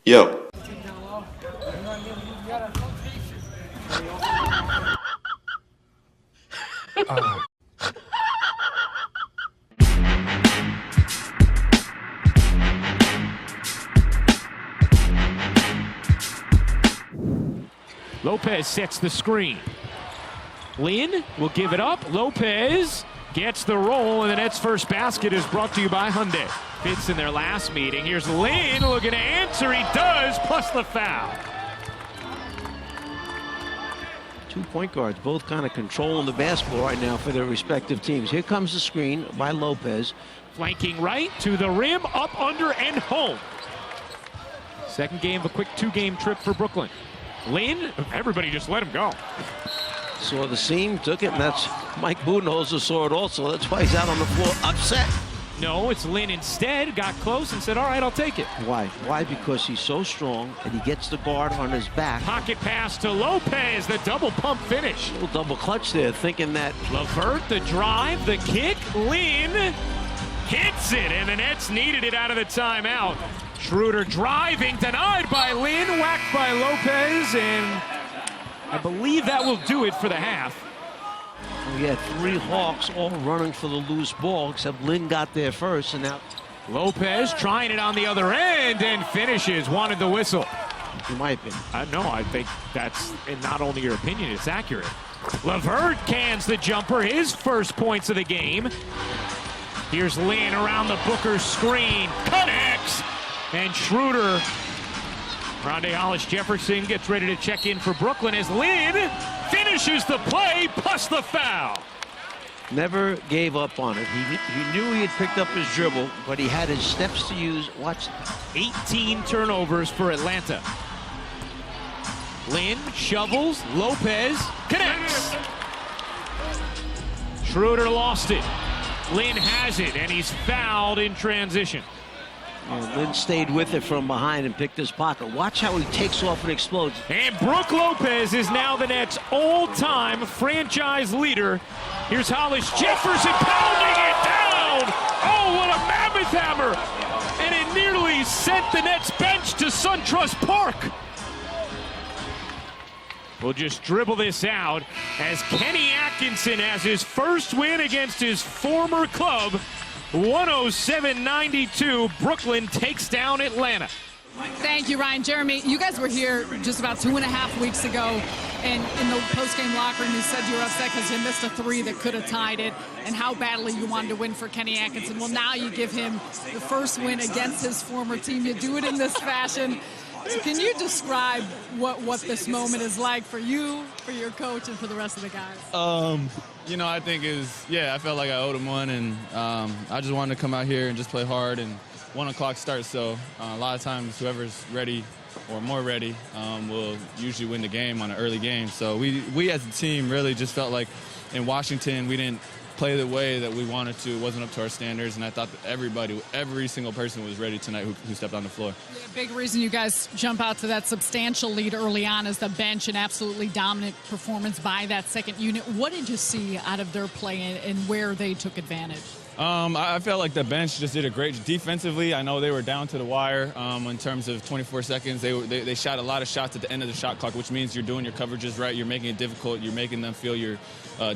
Yep. Lopez sets the screen. Lin will give it up. Lopez gets the roll, and the Nets' first basket is brought to you by Hyundai. Fits in their last meeting. Here's Lin looking to answer. He does, plus the foul. 2 point guards, both kind of controlling the basketball right now for their respective teams. Here comes the screen by Lopez. Flanking right to the rim, up, under, and home. Second game of a quick 2-game trip for Brooklyn. Lin, everybody just let him go. Saw the seam, took it, and that's Mike Budenholzer saw it also. That's why he's out on the floor upset. No, it's Lin instead. Got close and said, all right, I'll take it. Why? Why? Because he's so strong and he gets the guard on his back. Pocket pass to Lopez, the double pump finish. A little double clutch there, thinking that. LeVert, the drive, the kick. Lin hits it, and the Nets needed it out of the timeout. Schroeder driving, denied by Lin, whacked by Lopez, and I believe that will do it for the half. We had 3 Hawks all running for the loose ball, except Lin got there first, and now Lopez trying it on the other end and finishes. Wanted the whistle. in my opinion. No, I think that's not only your opinion, it's accurate. LeVert cans the jumper, his first points of the game. Here's Lin around the Booker screen, connects, and Schroeder. Rondae Hollis-Jefferson gets ready to check in for Brooklyn as Lin finishes the play plus the foul. Never gave up on it. He knew he had picked up his dribble, but he had his steps to use. Watch. 18 turnovers for Atlanta. Lin shovels, Lopez connects. Schroeder lost it. Lin has it, and he's fouled in transition. And Lin stayed with it from behind and picked his pocket. Watch how he takes off and explodes. And Brook Lopez is now the Nets' all-time franchise leader. Here's Hollis-Jefferson pounding it down. Oh, what a mammoth hammer. And it nearly sent the Nets bench to SunTrust Park. We'll just dribble this out as Kenny Atkinson has his first win against his former club. 107-92, Brooklyn takes down Atlanta. Thank you, Ryan. Jeremy, you guys were here just about 2.5 weeks ago, and in the post-game locker room, you said you were upset because you missed a 3 that could have tied it, and how badly you wanted to win for Kenny Atkinson. Well, now you give him the first win against his former team. You do it in this fashion. So can you describe what this moment is like for you, for your coach, and for the rest of the guys? You know, I think I felt like I owed him one, and I just wanted to come out here and just play hard, and 1 o'clock starts, so a lot of times whoever's ready or more ready will usually win the game on an early game. So we as a team really just felt like in Washington we didn't play the way that we wanted to. It wasn't up to our standards, and I thought that every single person was ready tonight who stepped on the floor. Yeah, big reason you guys jump out to that substantial lead early on is the bench, an absolutely dominant performance by that second unit. What did you see out of their play and where they took advantage? I felt like the bench just did a great defensively. I know they were down to the wire in terms of 24 seconds. They shot a lot of shots at the end of the shot clock, which means you're doing your coverages right. You're making it difficult. You're making them feel your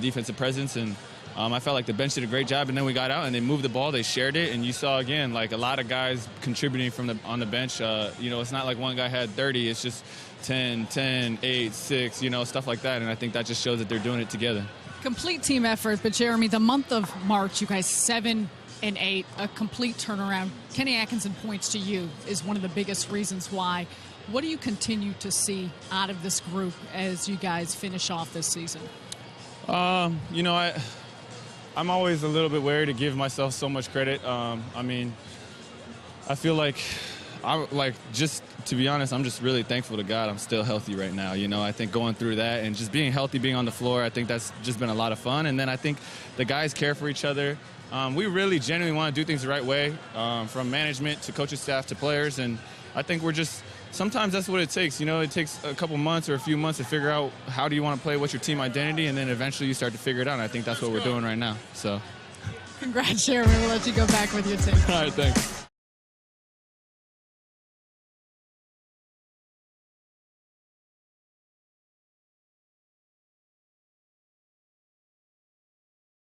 defensive presence. And I felt like the bench did a great job, and then we got out and they moved the ball, they shared it, and you saw again like a lot of guys contributing on the bench. You know, it's not like one guy had 30, it's just 10, 8, 6, you know, stuff like that, and I think that just shows that they're doing it together. Complete team effort, but Jeremy, the month of March, you guys 7 and 8, a complete turnaround. Kenny Atkinson points to you is one of the biggest reasons why. What do you continue to see out of this group as you guys finish off this season? You know, I'm always a little bit wary to give myself so much credit. I mean, I feel like just to be honest, I'm just really thankful to God I'm still healthy right now. You know, I think going through that and just being healthy, being on the floor, I think that's just been a lot of fun. And then I think the guys care for each other. We really genuinely want to do things the right way, from management to coaching staff to players. And I think sometimes that's what it takes. You know, it takes a couple months or a few months to figure out how do you want to play, what's your team identity, and then eventually you start to figure it out. And I think that's what we're doing right now. So, congrats, Jeremy. We'll let you go back with your team. All right, thanks.